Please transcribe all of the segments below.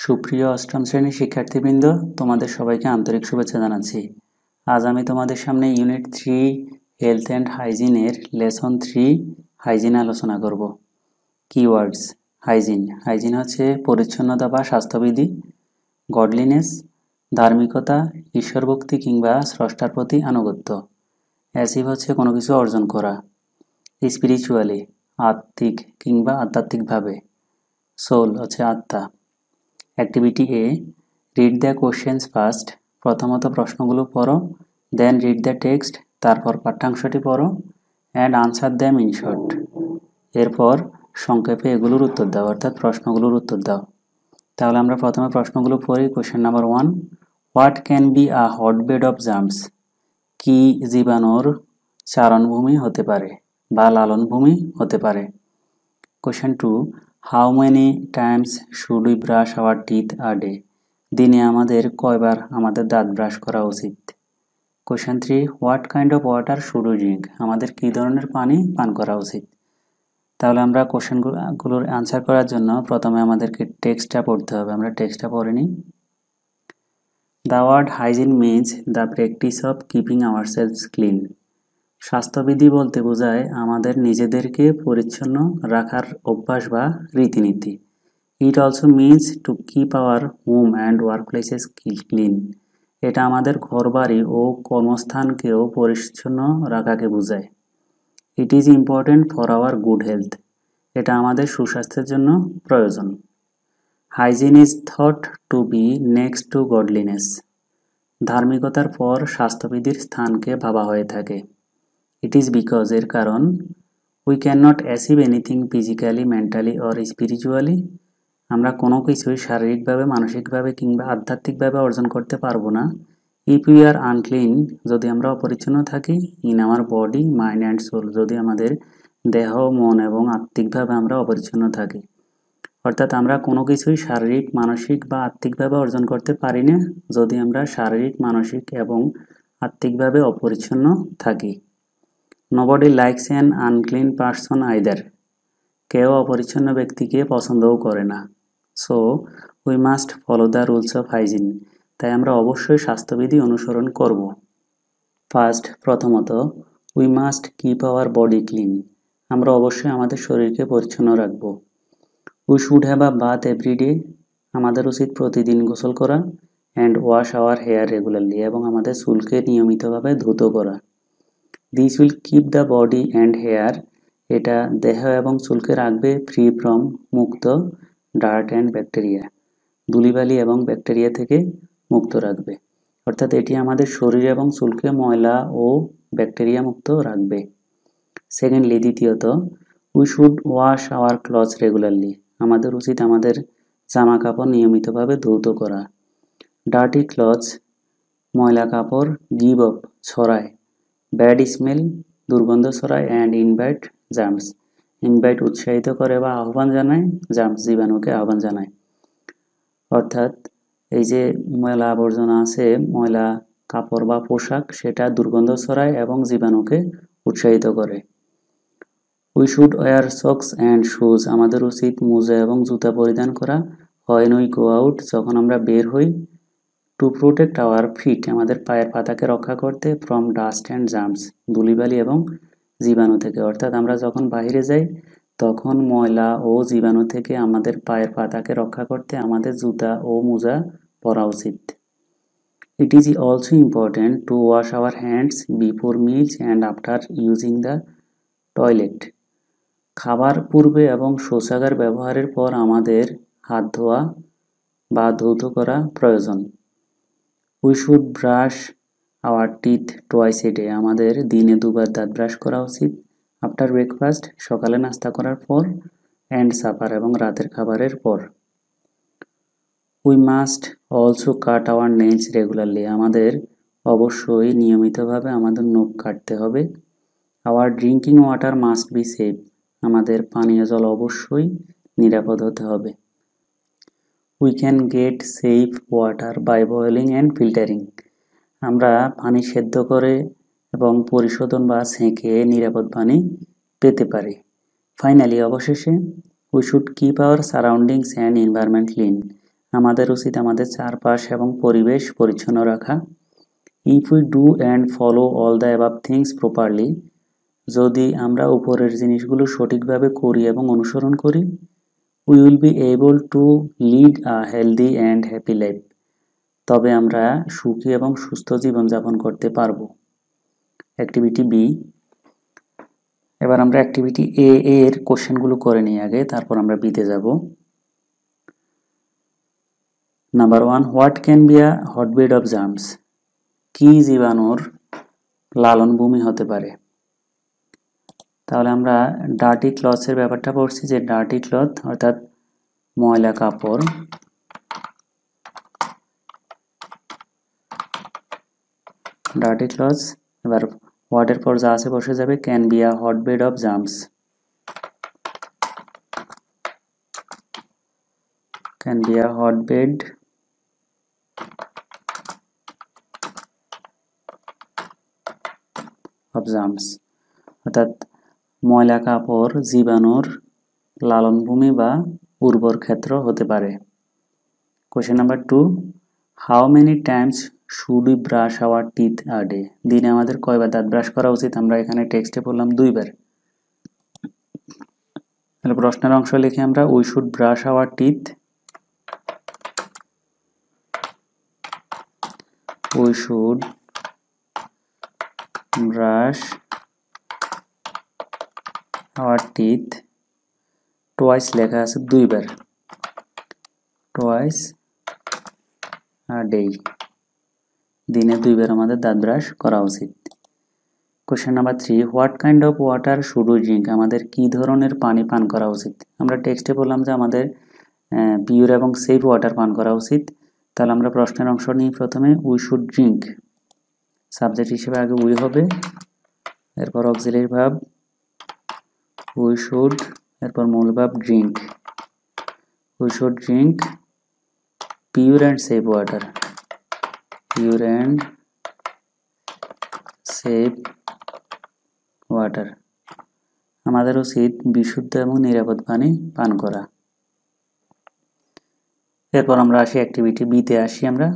সুপ্রিয় অষ্টম শ্রেণীর শিক্ষার্থীবৃন্দ, তোমাদের সবাইকে আন্তরিক শুভেচ্ছা জানাচ্ছি। আজ আমি তোমাদের সামনে ইউনিট 3 হেলথ অ্যান্ড হাইজিনের লেসন 3 হাইজিন আলোচনা করব। Keywords: hygiene. হাইজিন হচ্ছে পরিচ্ছন্নতা বা স্বাস্থ্যবিধি। গডলিনেস, ধার্মিকতা, ঈশ্বরভক্তি কিংবা স্রষ্টার প্রতি আনুগত্য। অ্যাচিভ হচ্ছে কোনো কিছু অর্জন করা। স্পিরিচুয়ালি, আত্মিক কিংবা আধ্যাত্মিকভাবে। সোল হচ্ছে আত্মা। Activity A: read the questions first. প্রথমত প্রশ্নগুলো পড়ো, দেন রিড দ্য টেক্সট, তারপর পাঠ্যাংশটি পড়ো, and answer them in short. এরপর সংক্ষেপে এগুলোর উত্তর দাও, অর্থাৎ প্রশ্নগুলোর উত্তর দাও। তাহলে আমরা প্রথমে প্রশ্নগুলো পড়ি। Question number 1: what can be a hotbed of germs? কি জীবাণুর চারণভূমি হতে পারে বা লালনভূমি হতে পারে? Question 2: how many times should we brush our teeth a day? দিনে আমাদের কয়বার আমাদের দাঁত ব্রাশ করা উচিত? Question 3: what kind of water should we drink? আমাদের কী ধরনের পানি পান করা উচিত? তাহলে আমরা কোশ্চেনগুলোর অ্যান্সার করার জন্য প্রথমে আমাদেরকে টেক্সটটা পড়তে হবে। আমরা টেক্সটটা পড়ে নিই। The word hygiene means the practice of keeping ourselves clean. স্বাস্থ্যবিধি বলতে বোঝায় আমাদের নিজেদেরকে পরিচ্ছন্ন রাখার অভ্যাস বা রীতিনীতি। It also means to keep our home and workplaces clean. এটা আমাদের ঘরবাড়ি ও কর্মস্থানকেও পরিচ্ছন্ন রাখাকে বোঝায়। It is important for our good health. এটা আমাদের সুস্বাস্থ্যের জন্য প্রয়োজন। Hygiene is thought to be next to godliness. ধার্মিকতার পর স্বাস্থ্যবিধির স্থানকে ভাবা হয়ে থাকে। ইট ইজ বিকজ, এর কারণ, we can not achieve anything physically, mentally or spiritually. আমরা কোনো কিছুই শারীরিকভাবে, মানসিকভাবে কিংবা আধ্যাত্মিকভাবে অর্জন করতে পারবো না। ইফ উই আর আনক্লিন, যদি আমরা অপরিচ্ছন্ন থাকি, in our body, mind and soul, যদি আমাদের দেহ, মন এবং আত্মিকভাবে আমরা অপরিচ্ছন্ন থাকি। অর্থাৎ আমরা কোনো কিছুই শারীরিক, মানসিক বা আত্মিকভাবে অর্জন করতে পারি না যদি আমরা শারীরিক, মানসিক এবং আত্মিকভাবে অপরিচ্ছন্ন থাকি। Nobody likes an unclean person either. কেউ অপরিচ্ছন্ন ব্যক্তিকে পছন্দও করে না। So we must follow the rules of hygiene. তাই আমরা অবশ্যই স্বাস্থ্যবিধি অনুসরণ করব। ফার্স্ট, প্রথমত, we must keep our body clean. আমরা অবশ্যই আমাদের শরীরকে পরিচ্ছন্ন রাখব। We should have a bath everyday. আমাদের উচিত প্রতিদিন গোসল করা। And wash our hair regularly, এবং আমাদের চুলকে নিয়মিতভাবে ধুত করা। This will keep the body and hair. এটা দেহ এবং চুলকে রাখবে ফ্রি ফ্রম, মুক্ত, ডার্ট অ্যান্ড ব্যাকটেরিয়া, ধূলিবালি এবং ব্যাকটেরিয়া থেকে মুক্ত রাখবে। অর্থাৎ এটি আমাদের শরীর এবং চুলকে ময়লা ও ব্যাকটেরিয়া মুক্ত রাখবে। সেকেন্ডলি, দ্বিতীয়ত, we should wash our clothes regularly. আমাদের উচিত আমাদের জামা কাপড় নিয়মিতভাবে ধৌত করা। ডার্টি ক্লথস, ময়লা কাপড়, গিভ অফ, ছড়ায়, ব্যাড স্মেল, দুর্গন্ধ ছড়ায়, অ্যান্ড ইনভাইট জার্মস। ইনভাইট উৎসাহিত করে বা আহ্বান জানায়, জার্মস জীবাণুকে আহ্বান জানায়। অর্থাৎ এই যে ময়লা আবর্জনা আছে, ময়লা কাপড় বা পোশাক, সেটা দুর্গন্ধ ছড়ায় এবং জীবাণুকে উৎসাহিত করে। We should wear socks and shoes. আমাদের উচিত মোজা এবং জুতা পরিধান করা। হোয়েন উই গো আউট, যখন আমরা বের হই। টু প্রোটেক্ট আওয়ার ফিট, আমাদের পায়ের পাতাকে রক্ষা করতে। ফ্রম ডাস্ট অ্যান্ড জার্মস, ধূলিবালি এবং জীবাণু থেকে। অর্থাৎ আমরা যখন বাইরে যাই তখন ময়লা ও জীবাণু থেকে আমাদের পায়ের পাতাকে রক্ষা করতে আমাদের জুতা ও মোজা পরা উচিত। It is also important to wash our hands before meals and after using the toilet. খাবার পূর্বে এবং শৌচাগার ব্যবহারের পর আমাদের হাত ধোয়া বা ধৌত করা প্রয়োজন। We should brush our teeth twice a day. আমাদের দিনে দুবার দাঁত ব্রাশ করা উচিত। আফটার ব্রেকফাস্ট, সকালে নাস্তা করার পর। অ্যান্ড সাপার, এবং রাতের খাবারের পর। We must also cut our nails regularly. আমাদের অবশ্যই নিয়মিতভাবে আমাদের নখ কাটতে হবে। Our drinking water must be safe. আমাদের পানীয় জল অবশ্যই নিরাপদ হতে হবে। We can get safe water by boiling and filtering. আমরা পানি সেদ্ধ করে এবং পরিশোধন বা ছেঁকে নিরাপদ পানি পেতে পারি। ফাইনালি, অবশেষে, we should keep our surroundings and environment clean. আমাদের উচিত আমাদের চারপাশ এবং পরিবেশ পরিচ্ছন্ন রাখা। If we do and follow all the above things properly, যদি আমরা উপরের জিনিসগুলো সঠিকভাবে করি এবং অনুসরণ করি, we will be able to lead a healthy and happy life, তবে আমরা সুখী এবং সুস্থ জীবনযাপন করতে পারব। Activity B. এবার আমরা অ্যাক্টিভিটি এ এর কোশ্চেনগুলো করে নিই আগে, তারপর আমরা বিতে যাব। Number 1, what can be a hotbed of germs? কি জীবাণুর লালন ভূমি হতে পারে? তাহলে আমরা ডার্টি ক্লথসের ব্যাপারটা পড়ছি, যে ডার্টি ক্লথ অর্থাৎ ময়লা কাপড়, ডার্টি ক্লথস। এবার হোয়াটের পর যা আছে বসে যাবে, can be a hotbed of germs, can be a hotbed of germs, অর্থাৎ ময়লা কাপড় জীবাণুর লালনভূমি বা উর্বর ক্ষেত্র হতে পারে। Question number 2, how many times should we brush our teeth a day? দিনে আমাদের কয়বার দাঁত ব্রাশ করা উচিত? আমরা এখানে টেক্সটে বললাম 2 বার। তাহলে প্রশ্নের অংশ লিখে আমরা we should brush our teeth, we should brush our teeth, twice লেখা আছে 2 বার, টোয়াইস আ ডে, দিনে 2 বার আমাদের দাঁত ব্রাশ করা উচিত। Question number 3, what kind of water should we drink? আমাদের কি ধরনের পানি পান করা উচিত? আমরা টেক্সটে বললাম যে আমাদের পিওর এবং সেফ ওয়াটার পান করা উচিত। তাহলে আমরা প্রশ্নের অংশ নিই প্রথমে, উই শুড ড্রিঙ্ক, সাবজেক্ট হিসেবে আগে উই হবে, এরপর অক্সিলারি ভার্ব উই শুড, এরপর মূল verb drink, we should drink pure and safe water, pure and safe water, আমাদের উচিত বিশুদ্ধ এবং নিরাপদ পানি পান করা। এরপর আমরা আসি অ্যাক্টিভিটি বিতে আসি আমরা।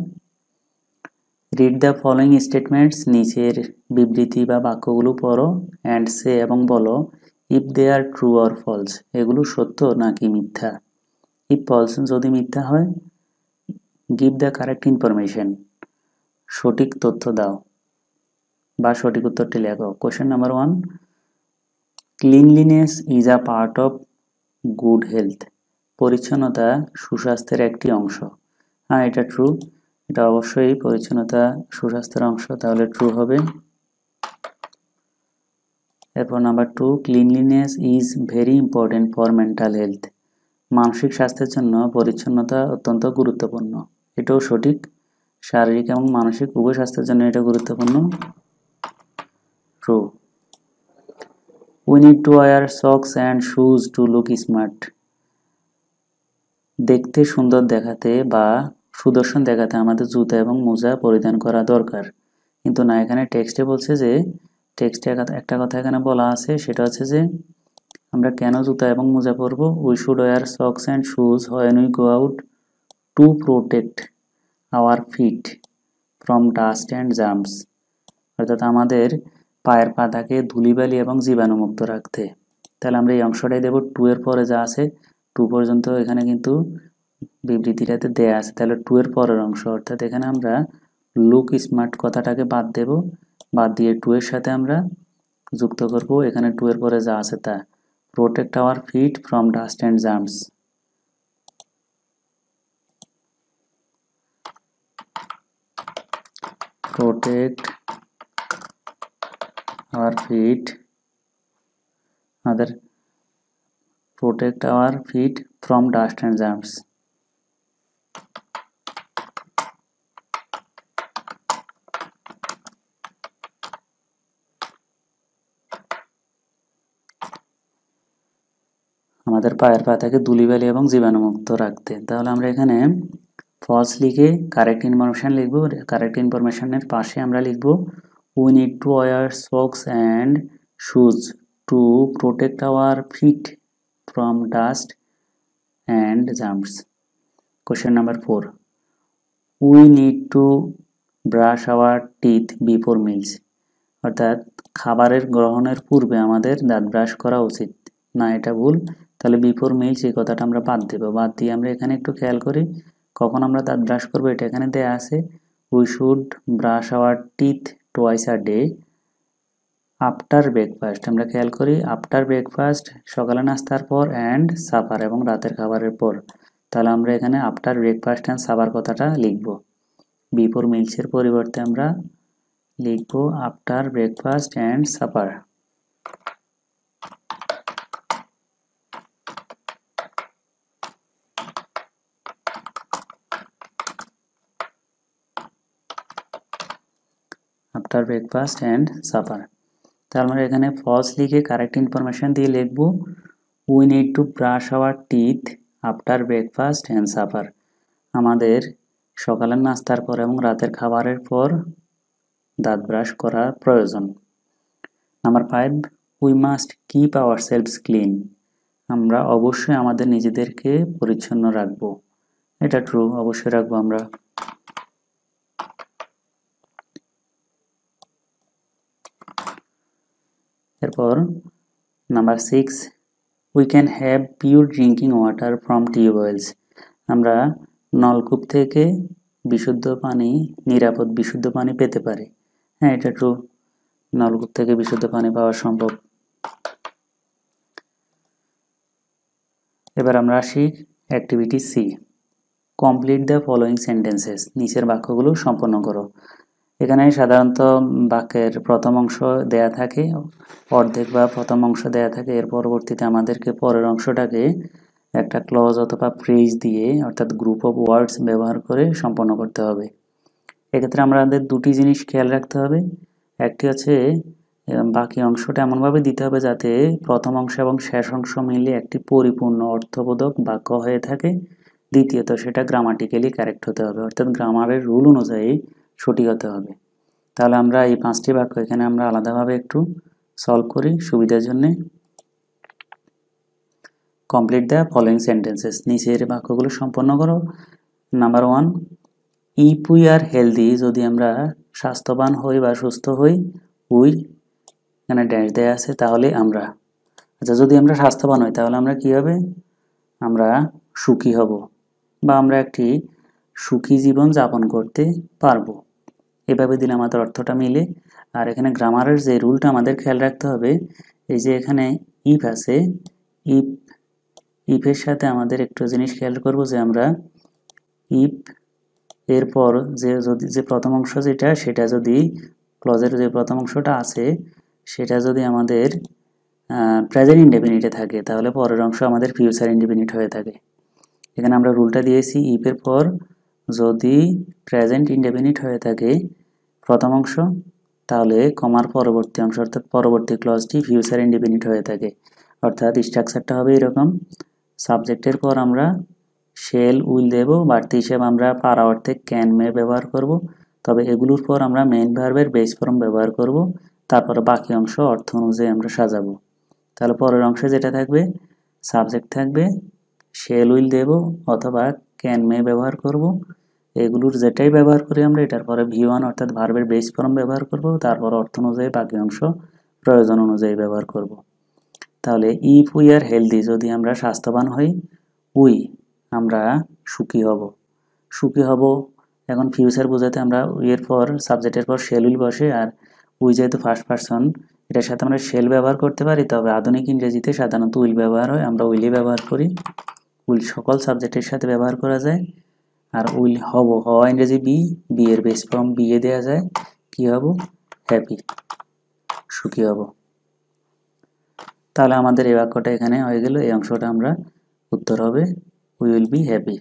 রিড দ্য ফলোইং স্টেটমেন্টস, নিচের বিবৃতি বা বাক্যগুলো পড়ো, অ্যান্ড সে এবং বলো if they are true or false, এগুলো সত্য নাকি মিথ্যা। ইফ ফলস যদি মিথ্যা হয়, গিভ দ্য কারেক্ট ইনফরমেশন, সঠিক তথ্য দাও বা সঠিক উত্তরটি লেখো। Question number 1, cleanliness is a part of good health, পরিচ্ছন্নতা সুস্বাস্থ্যের একটি অংশ। হ্যাঁ, এটা ট্রু, এটা অবশ্যই পরিচ্ছন্নতা সুস্বাস্থ্যের অংশ, তাহলে ট্রু হবে। এরপর number 2, cleanliness is very important for mental health, মানসিক স্বাস্থ্যের জন্য পরিচ্ছন্নতা অত্যন্ত গুরুত্বপূর্ণ, এটাও সঠিক, শারীরিক এবং মানসিক উভয় স্বাস্থ্যের জন্য এটা গুরুত্বপূর্ণ, true. We need to wear socks and shoes to look smart, দেখতে সুন্দর দেখাতে বা সুদর্শন দেখাতে আমাদের জুতা এবং মোজা পরিধান করা দরকার। কিন্তু না, এখানে টেক্সটে বলছে যে, টেক্সটে একটা কথা এখানে বলা আছে, সেটা হচ্ছে যে আমরা কেন জুতা এবং মোজা পরবো। We should wear socks and shoes when we go out to protect our feet from dust and germs, অর্থাৎ আমাদের পায়ের পাতাকে ধুলিবালি এবং জীবাণুমুক্ত রাখতে। তাহলে আমরা এই অংশটাই দেব, 2 এর পরে যা আছে 2 পর্যন্ত এখানে কিন্তু বিবৃতিটাতে দেয়া আছে, তাহলে 2 এর পরের অংশ, অর্থাৎ এখানে আমরা লুক স্মার্ট কথাটাকে বাদ দেব, বাদ দিয়ে 2 এর সাথে আমরা যুক্ত করব এখানে 2 এর পরে যা আছে তা, protect our feet from dust and germs, protect our feet, protect our feet from dust and germs. আমাদের পায়ের পাতাকে ধুলিবালি এবং জীবাণুমুক্ত রাখতে। তাহলে আমরা এখানে ফলস লিখে কারেক্ট ইনফরমেশন লিখব, কারেক্ট ইনফরমেশনের পাশে আমরা লিখব we need to wear socks and shoes to protect our feet from dust and germs, question number 4, we need to brush our teeth before meals. অর্থাৎ খাবারের গ্রহণের পূর্বে আমাদের দাঁত ব্রাশ করা উচিত না, এটা ভুল। তাহলে বিফোর মিলস এই কথাটা আমরা বাদ দেব। বাদ দিয়ে আমরা এখানে একটু খেয়াল করি কখন আমরা দাঁত ব্রাশ করবো, এটা এখানে দেয়া আছে। We should brush our teeth twice a day after breakfast. আমরা খেয়াল করি আফটার ব্রেকফাস্ট সকালে নাস্তার পর, অ্যান্ড সাপার এবং রাতের খাবারের পর। তাহলে আমরা এখানে আফটার ব্রেকফাস্ট অ্যান্ড সাপার কথাটা লিখব। বিফোর মিলসের পরিবর্তে আমরা লিখব after breakfast and supper. After breakfast and supper. তার মানে এখানে ফলস লিখে কারেক্ট ইনফরমেশন দিয়ে লিখব we need to brush our teeth after breakfast and supper. আমাদের সকালের নাস্তার পর এবং রাতের খাবারের পর দাঁত ব্রাশ করা প্রয়োজন। Number 5, we must keep hour selves clean. আমরা অবশ্যই আমাদের নিজেদেরকে পরিচ্ছন্ন রাখবো। এটা ট্রু, অবশ্যই রাখবো আমরা। এরপর number 6, we can have pure drinking water from tubewells. আমরা নলকূপ থেকে বিশুদ্ধ পানি, নিরাপদ বিশুদ্ধ পানি পেতে পারি। হ্যাঁ, এটা ট্রু, নলকূপ থেকে বিশুদ্ধ পানি পাওয়া সম্ভব। এবার আমরা আসি activity C, complete the following sentences. নিচের বাক্যগুলো সম্পন্ন করো। এখানে সাধারণত বাক্যের প্রথম অংশ দেয়া থাকে, অর্ধেক বা প্রথম অংশ দেয়া থাকে। এর পরবর্তীতে আমাদেরকে পরের অংশটাকে একটা ক্লজ অথবা ফ্রেজ দিয়ে, অর্থাৎ গ্রুপ অফ ওয়ার্ডস ব্যবহার করে সম্পন্ন করতে হবে। এক্ষেত্রে আমাদের দুটি জিনিস খেয়াল রাখতে হবে। একটি হচ্ছে বাকি অংশটা এমনভাবে দিতে হবে যাতে প্রথম অংশ এবং শেষ অংশ মিলে একটি পরিপূর্ণ অর্থবোধক বাক্য হয়ে থাকে। দ্বিতীয়ত সেটা গ্রামাটিক্যালি কারেক্ট হতে হবে, অর্থাৎ গ্রামারের রুল অনুযায়ী সঠিক হতে হবে। তাহলে আমরা এই 5টি বাক্য এখানে আমরা আলাদাভাবে একটু সলভ করি সুবিধার জন্য। কমপ্লিট দ্য ফলোয়িং সেন্টেন্সেস, নিচের বাক্যগুলো সম্পন্ন করো। Number 1, if we are healthy, যদি আমরা স্বাস্থ্যবান হই বা সুস্থ হই, উই এখানে ড্যাশ দেয়া আছে, তাহলে আমরা। আচ্ছা, যদি আমরা স্বাস্থ্যবান হই তাহলে আমরা কি হবে? আমরা সুখী হব বা আমরা একটি সুখী জীবন যাপন করতে পারবো। এভাবে দিলে আমাদের অর্থটা মিলে। আর এখানে গ্রামারের যে রুলটা আমাদের খেয়াল রাখতে হবে, এই যে এখানে ইফ আছে, ইফের সাথে আমাদের একটু জিনিস খেয়াল করব যে আমরা ইফ এরপর যে প্রথম অংশ যেটা, সেটা যদি ক্লজের যে প্রথম অংশটা আছে সেটা যদি আমাদের প্রেজেন্ট ইনডেফিনিটে থাকে, তাহলে পরের অংশ আমাদের ফিউচার ইনডেফিনিট হয়ে থাকে। এখানে আমরা রুলটা দিয়েছি, ইফের পর যদি প্রেজেন্ট ইনডেফিনিট হয়ে থাকে প্রথম অংশ, তাহলে কমার পরবর্তী অংশ অর্থাৎ পরবর্তী ক্লজটি ফিউচার ইনডেফিনিট হয়ে থাকে। অর্থাৎ স্ট্রাকচারটা হবে এরকম, সাবজেক্টের পর আমরা শেল উইল দেব, বাড়তি হিসেবে আমরা পারা অর্থে ক্যান মে ব্যবহার করব। তবে এগুলোর পর আমরা মেইন ভার্বের বেস ফর্ম ব্যবহার করব। তারপর বাকি অংশ অর্থ অনুযায়ী আমরা সাজাবো। তাহলে পরের অংশে যেটা থাকবে, সাবজেক্ট থাকবে, শেল উইল দেব অথবা ক্যান মে ব্যবহার করব। এগুলোর যেটাই ব্যবহার করি আমরা, এটার পরে V1 অর্থাৎ ভার্বের বেস ফর্ম ব্যবহার করব। তারপর অর্থ অনুযায়ী বাকি অংশ প্রয়োজন অনুযায়ী ব্যবহার করব। তাহলে ইফ উই আর হেলদি, যদি আমরা স্বাস্থ্যবান হই, উই আমরা সুখী হব। সুখী হব, এখন ফিউচার বোঝাতে আমরা উইয়ের পর সাবজেক্টের পর শেল উইল বসে, আর উই যেহেতু ফার্স্ট পারসন, এটার সাথে আমরা শেল ব্যবহার করতে পারি। তবে আধুনিক ইংরেজিতে সাধারণত উইল ব্যবহার হয়, আমরা উইলই ব্যবহার করি। উইল সকল সাবজেক্টের সাথে ব্যবহার করা যায়। আর উইল হব, হওয়া ইংরেজি বি এর বেস ফর্ম বি এ দেওয়া যায়। কি হব? হ্যাপি, সুখী হব। তাহলে আমাদের এই বাক্যটা এখানে হয়ে গেল। এই অংশটা আমরা উত্তর হবে উই উইল বি হ্যাপি।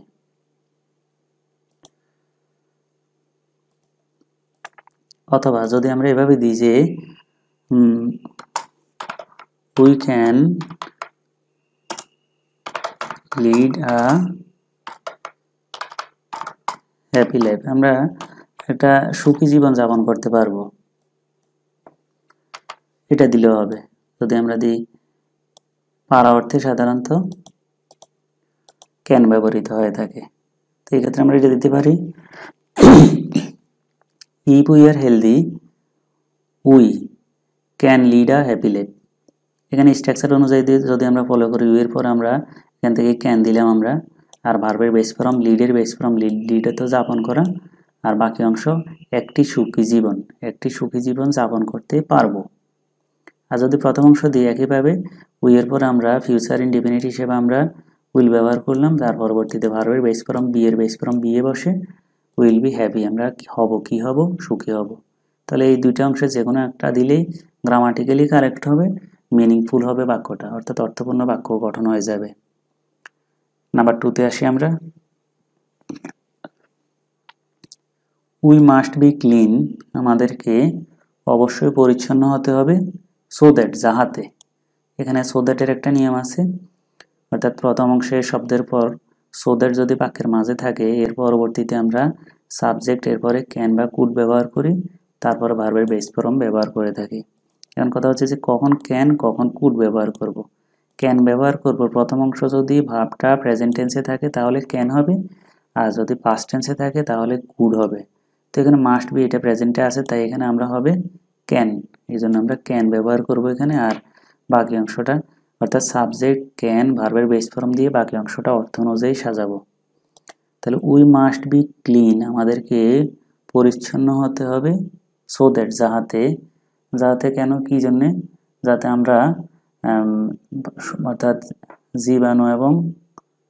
অথবা যদি আমরা এভাবে দিই যে we can lead a happy life, আমরা একটা সুখী জীবন যাপন করতে পারবো, এটা দিলেও হবে। যদি আমরা দিই, পারা অর্থে সাধারণত ক্যান ব্যবহৃত হয়ে থাকে। তো এই ক্ষেত্রে আমরা এটা দিতে পারি if we are healthy we can lead a happy life. এখানে স্ট্রাকচার অনুযায়ী যদি আমরা ফলো করি, ইউ এর পর আমরা এখান থেকে ক্যান দিলাম আমরা, আর ভার্বের বেস ফর্ম লিডের বেস ফর্ম লিডে তো যাপন করা, আর বাকি অংশ একটি সুখী জীবন যাপন করতে পারবো। আর যদি প্রথম অংশ দিই একইভাবে উই এর পর আমরা ফিউচার ইনডিফিনিট হিসেবে আমরা উইল ব্যবহার করলাম, তার পরবর্তীতে ভার্বের বেস ফর্ম বি এর বেস ফর্ম বি এ বসে উইল বি হ্যাপি, আমরা কি হব সুখী হব। তাহলে এই দুইটা অংশে যে কোনো একটা দিলেই গ্রামাটিক্যালি কারেক্ট হবে, মিনিংফুল হবে বাক্যটা, অর্থাৎ অর্থপূর্ণ বাক্য গঠন হয়ে যাবে। নাম্বার 2-তে আসি আমরা। উই মাস্ট বি ক্লিন, আমাদেরকে অবশ্যই পরিচ্ছন্ন হতে হবে, সো দ্যাট যাহাতে, এখানে সো দ্যাটের একটা নিয়ম আছে, অর্থাৎ প্রথম অংশে শব্দের পর সো দ্যাট যদি বাক্যের মাঝে থাকে এর পরবর্তীতে আমরা সাবজেক্ট এরপরে ক্যান বা কুড ব্যবহার করি, তারপর ভার্বের বেস ফর্ম ব্যবহার করে থাকি। এখন কথা হচ্ছে যে কখন ক্যান কখন কুড ব্যবহার করব। ক্যান ব্যবহার করব প্রথম অংশ যদি ভার্বটা প্রেজেন্ট টেন্সে থাকে তাহলে ক্যান হবে, আর যদি পাস্ট টেন্সে থাকে তাহলে কুড হবে। তো এখানে মাস্ট বি এটা প্রেজেন্টে আছে তাই এখানে আমরা হবে ক্যান, এই জন্য আমরা ক্যান ব্যবহার করব এখানে। আর বাকি অংশটা অর্থাৎ সাবজেক্ট ক্যান ভার্বের বেস ফর্ম দিয়ে বাকি অংশটা অর্থ অনুযায়ী সাজাবো। তাহলে উই মাস্ট বি ক্লিন, আমাদেরকে পরিচ্ছন্ন হতে হবে, সো দ্যাট যাহাতে কেন কি জন্যে, যাতে আমরা অর্থাৎ জীবাণু এবং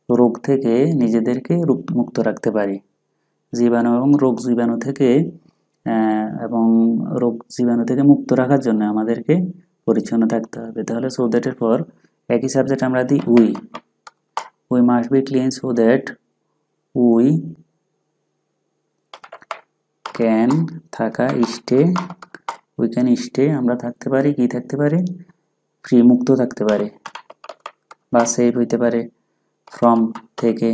রোগ থেকে নিজেদেরকে মুক্ত রাখতে পারি। জীবাণু এবং রোগ জীবাণু থেকে মুক্ত রাখার জন্য আমাদেরকে পরিচ্ছন্ন থাকতে হবে। তাহলে সো দ্যাটের পর একই সাবজেক্ট আমরা দিই we must be clean so that we can stay আমরা থাকতে পারি, কি থাকতে পারি, ফ্রি মুক্ত থাকতে পারে, বা সেভ হইতে পারে ফ্রম থেকে,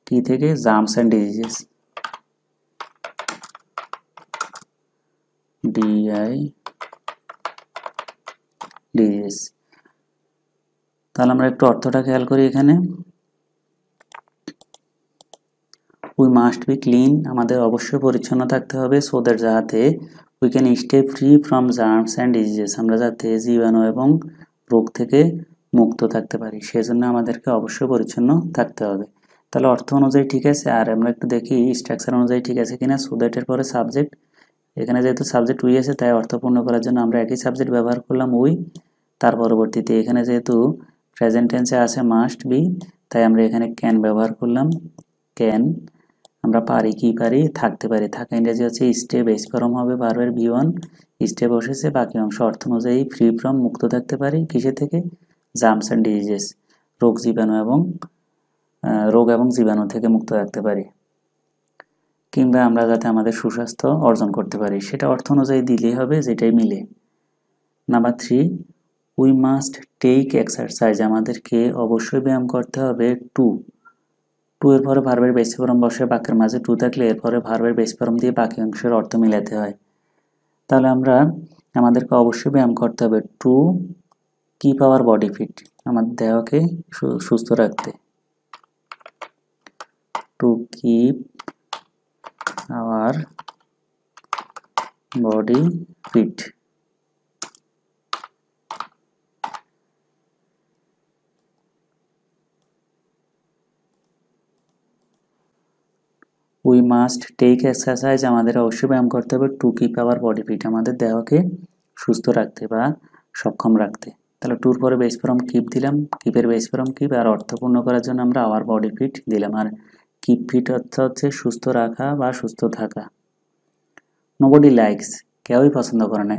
কি থেকে, জার্মস অ্যান্ড ডিজিজেস, ডিজিজেস। তাহলে আমরা একটু অর্থটা খেয়াল করি এখানে। উই মাস্ট বি ক্লিন, আমাদের অবশ্যই পরিচ্ছন্ন থাকতে হবে, সো দ্যাট যাতে we can stay free from germs and diseases, আমরা যাতে জীবাণু এবং রোগ থেকে মুক্ত থাকতে পারি সেজন্য আমাদেরকে অবশ্যই পরিচ্ছন্ন থাকতে হবে। তাহলে অর্থ অনুযায়ী ঠিক আছে, আর আমরা একটু দেখি স্ট্রাকচার অনুযায়ী ঠিক আছে কিনা। সো দ্যাটের পরে সাবজেক্ট, এখানে যেহেতু সাবজেক্ট উই আছে তাই অর্থপূর্ণ করার জন্য আমরা একই সাবজেক্ট ব্যবহার করলাম উই, তার পরবর্তীতে এখানে যেহেতু প্রেজেন্ট টেন্সে আছে মাস্ট বি তাই আমরা এখানে ক্যান ব্যবহার করলাম, ক্যান, আমরা থাকতে পারি, থাকা ইংরেজি হচ্ছে স্টে, বেস ফর্ম হবে ভার্বের V1, স্টে বসেছে, বাকি অংশ অর্থ অনুযায়ী ফ্রি ফ্রম মুক্ত থাকতে পারি, কিসে থেকে, জার্মস অ্যান্ড ডিজিজেস, রোগ এবং জীবাণু থেকে মুক্ত থাকতে পারি, কিংবা আমরা যাতে আমাদের সুস্বাস্থ্য অর্জন করতে পারি সেটা অর্থ অনুযায়ী দিলেই হবে, যেটাই মিলে। Number 3, we must take exercise, আমাদেরকে অবশ্যই ব্যায়াম করতে হবে, টু এর পরে ভার্বের বেস ফর্ম বসে, বাক্যের মাঝে টু থাকলে এরপরে ভার্বের বেস ফর্ম দিয়ে বাকি অংশের অর্থ মিলাতে হয়। তাহলে আমাদেরকে অবশ্যই ব্যায়াম করতে হবে to keep our body fit, আমাদের দেহকে সুস্থ রাখতে, to keep our body fit. We must take exercise, আমাদের অবশ্যই ব্যায়াম করতে হবে to keep our body fit, আমাদের দেহকে সুস্থ রাখতে বা সক্ষম রাখতে। তাহলে টুর পরে বেস ফর্ম কিপ দিলাম, কিপের বেস ফর্ম কিপ, আর অর্থপূর্ণ করার জন্য আমরা আওয়ার বডি ফিট দিলাম। আর কিপ ফিট অর্থ হচ্ছে সুস্থ রাখা বা সুস্থ থাকা। নোবডি লাইকস, কেউই পছন্দ করে না,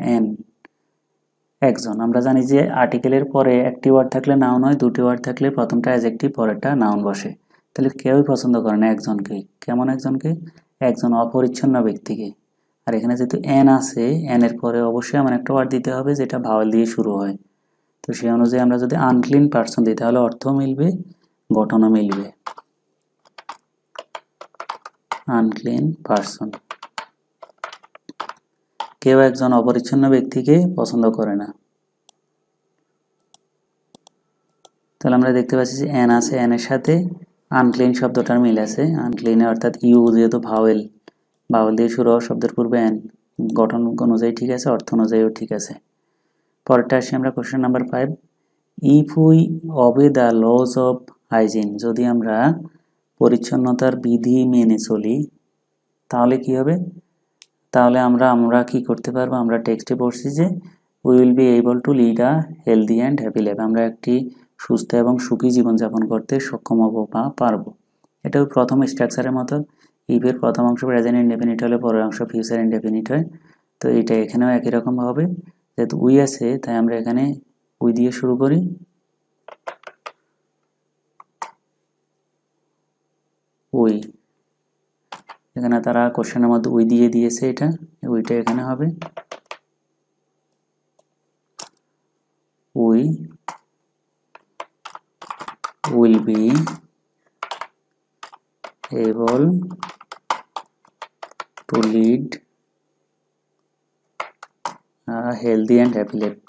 একজন, আমরা জানি যে আর্টিকেলের পরে একটি ওয়ার্ড থাকলে নাউন হয়, দুটি ওয়ার্ড থাকলে প্রথমটা অ্যাডজেক্টিভ পরেরটা নাউন বসে। তাহলে কেউই পছন্দ করে না একজনকে, কেমন একজনকে, একজন অপরিচ্ছন্ন ব্যক্তিকে। আর এখানে যেহেতু এন আছে, এর পরে অবশ্যই এমন একটা ওয়ার্ড দিতে হবে যেটা ভাওয়েল দিয়ে শুরু হয়। তো সেই অনুযায়ী আমরা যদি আনক্লিন পারসন দিই তাহলে অর্থও মিলবে, গঠনও মিলবে। আনক্লিন পারসন, কেউ একজন অপরিচ্ছন্ন ব্যক্তিকে পছন্দ করে না। তাহলে আমরা দেখতে পাচ্ছি যে এন আছে, এনের সাথে আনক্লিন শব্দটার মিল আছে। আনক্লিনে অর্থাৎ ইউ যেহেতু ভাওয়েল দিয়ে শুরু হওয়া শব্দের পূর্বে এন, গঠন অনুযায়ী ঠিক আছে, অর্থ অনুযায়ীও ঠিক আছে। পরেরটা আসি আমরা question number 5। If we অবে the lodge of hygiene, যদি আমরা পরিচ্ছন্নতার বিধি মেনে চলি তাহলে কি হবে? তাহলে আমরা কি করতে পারবো? আমরা টেক্সটে পড়ছি যে we will be able to lead a healthy and happy life, আমরা একটি সুস্থ এবং সুখী জীবনযাপন করতে সক্ষম হব বা পারবো। এটাও প্রথম স্ট্রাকচারের মতো। ইফের প্রথম অংশ প্রেজেন্ট ইনডেফিনিট হলে পরের অংশ ফিউচার ইনডেফিনিট হয়। তো এটা এখানেও একই রকম হবে, যেহেতু উই আছে তাই আমরা এখানে উই দিয়ে শুরু করি। উই, এখানে তারা কোশ্চেনের মধ্যে উই দিয়ে দিয়েছে, এটা উইটা এখানে হবে we will be able to lead a healthy and happy life.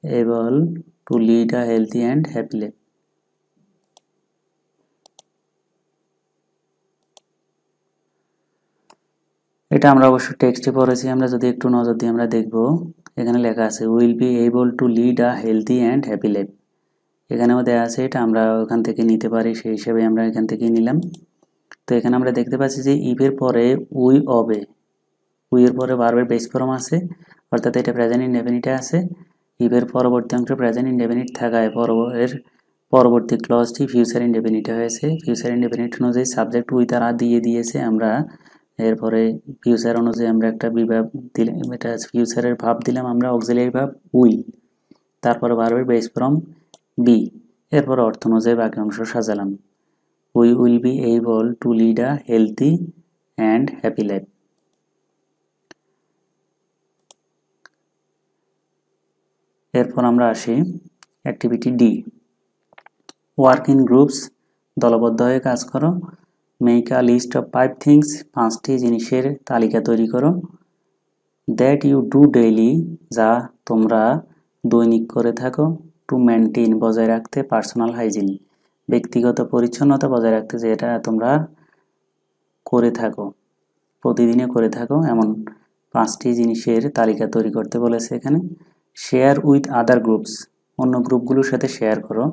Able to lead a healthy and happy life. এটা আমরা অবশ্য টেক্সটে পড়েছি, আমরা যদি একটু নজর দিয়ে আমরা দেখব, এখানে লেখা আছে will be able to lead a healthy and happy life. এখানেও দেওয়া আছে, এটা আমরা ওখান থেকে নিতে পারি, সেই হিসেবে আমরা এখান থেকে নিলাম। তো এখানে আমরা দেখতে পাচ্ছি যে ইফের পরে উই অবে, উইয়ের পরে ভার্বের বেস ফর্ম আছে, অর্থাৎ এটা প্রেজেন্ট ইনডেফিনিটে আছে। ইফের পরবর্তী অংশ প্রেজেন্ট ইনডেফিনিট থাকায় পরবর্তী ক্লজটি ফিউচার ইনডেফিনিটে হয়েছে। ফিউচার ইনডেফিনিট অনুযায়ী সাবজেক্ট উই তারা দিয়ে দিয়েছে, আমরা এরপরে ফিউচার অনুযায়ী আমরা একটা বিভাব দিলাম, এটা ফিউচারের ভাব দিলাম আমরা, অক্সিলিয়ারি ভাব উইল, তারপরে ভার্বের বেস ফর্ম বি, এরপর অর্থ অনুযায়ী বাকি অংশ সাজালাম। We will be able to lead a healthy and happy life. এরপর আমরা আসি activity D, work in groups, দলবদ্ধ হয়ে কাজ করো। Make a list of 5 things, 5টি জিনিসের তালিকা তৈরি করো। দ্যাট ইউ ডু ডেইলি, যা তোমরা দৈনিক করে থাকো। টু মেনটেন, বজায় রাখতে। পার্সোনাল হাইজিন, ব্যক্তিগত পরিচ্ছন্নতা বজায় রাখতে, যেটা তোমরা করে থাকো, প্রতিদিনে করে থাকো, এমন 5টি জিনিসের তালিকা তৈরি করতে বলেছে এখানে। শেয়ার উইথ আদার গ্রুপস, অন্য গ্রুপগুলোর সাথে শেয়ার করো।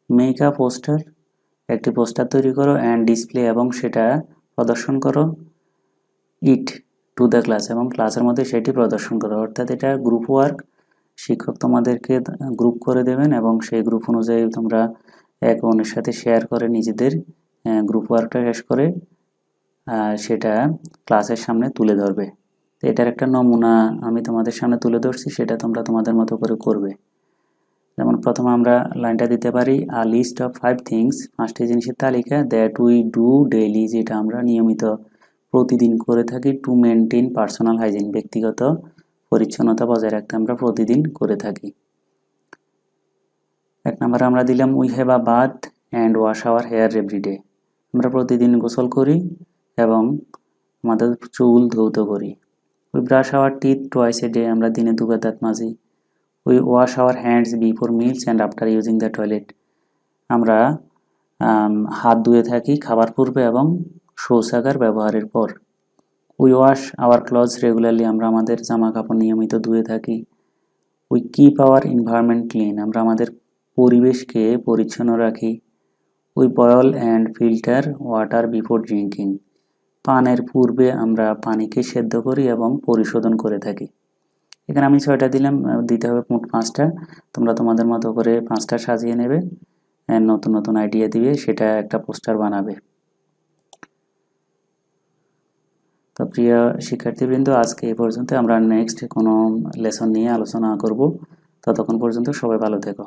মেক আ পোস্টার, একটি পোস্টার তৈরি করো। অ্যান্ড ডিসপ্লে, এবং সেটা প্রদর্শন করো। ইট টু দ্য ক্লাস, এবং ক্লাসের মধ্যে সেটি প্রদর্শন করো। অর্থাৎ এটা গ্রুপ ওয়ার্ক, শিক্ষক তোমাদেরকে গ্রুপ করে দেবেন এবং সেই গ্রুপ অনুযায়ী তোমরা এক অন্যের সাথে শেয়ার করে নিজেদের গ্রুপ ওয়ার্কটা শেষ করে সেটা ক্লাসের সামনে তুলে ধরবে। তো এটার একটা নমুনা আমি তোমাদের সামনে তুলে ধরছি, সেটা তোমরা তোমাদের মতো করে করবে। যেমন প্রথমে আমরা লাইনটা দিতে পারি, আ লিস্ট অফ 5 থিংস, 5টি জিনিসের তালিকা, দ্যাট উই ডু ডেইলি, যেটা আমরা নিয়মিত প্রতিদিন করে থাকি। টু মেনটেন পার্সোনাল হাইজিন, ব্যক্তিগত পরিচ্ছন্নতা বজায় রাখতে আমরা প্রতিদিন করে থাকি। 1 নম্বরে আমরা দিলাম we have a bath and wash our hair everyday, আমরা প্রতিদিন গোসল করি এবং আমাদের চুল ধৌত করি। We brush our teeth twice a day, আমরা দিনে 2বার দাঁত মাজি। We wash our hands before meals and after using the toilet, আমরা হাত ধুয়ে থাকি খাবার পূর্বে এবং শৌচাগার ব্যবহারের পর। We wash our clothes regularly, আমরা আমাদের জামা কাপড় নিয়মিত ধুয়ে থাকি। We keep our environment clean, আমরা আমাদের পরিবেশকে পরিচ্ছন্ন রাখি। We boil and filter water before drinking, পানের পূর্বে আমরা পানিকে সেদ্ধ করি এবং পরিশোধন করে থাকি। এখানে আমি 6টা দিলাম, দিতে হবে মোট 5টা। তোমরা তোমাদের মতো করে 5টা সাজিয়ে নেবে, নতুন নতুন আইডিয়া দিবে, সেটা একটা পোস্টার বানাবে। তো প্রিয় শিক্ষার্থীবৃন্দ, আজকে এই পর্যন্ত। আমরা নেক্সট কোনো লেসন নিয়ে আলোচনা করব। ততক্ষণ পর্যন্ত সবাই ভালো থেকো।